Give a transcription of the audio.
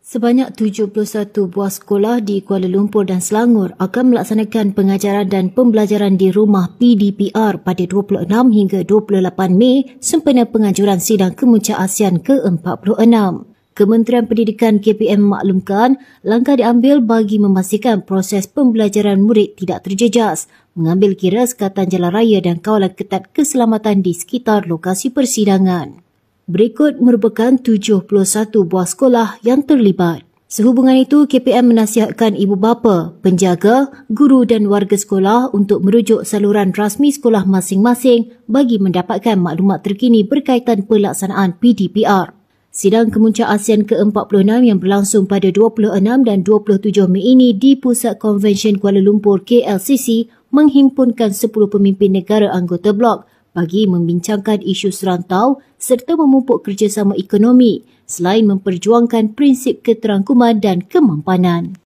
Sebanyak 71 buah sekolah di Kuala Lumpur dan Selangor akan melaksanakan pengajaran dan pembelajaran di rumah PDPR pada 26 hingga 28 Mei sempena penganjuran sidang Kemuncak ASEAN ke-46. Kementerian Pendidikan KPM memaklumkan langkah diambil bagi memastikan proses pembelajaran murid tidak terjejas, mengambil kira sekatan jalan raya dan kawalan ketat keselamatan di sekitar lokasi persidangan. Berikut merupakan 71 buah sekolah yang terlibat. Sehubungan itu, KPM menasihatkan ibu bapa, penjaga, guru dan warga sekolah untuk merujuk saluran rasmi sekolah masing-masing bagi mendapatkan maklumat terkini berkaitan pelaksanaan PDPR. Sidang Kemuncak ASEAN ke-46 yang berlangsung pada 26 dan 27 Mei ini di Pusat Konvensyen Kuala Lumpur KLCC menghimpunkan 10 pemimpin negara anggota blok bagi membincangkan isu serantau serta memupuk kerjasama ekonomi selain memperjuangkan prinsip keterangkuman dan kemampanan.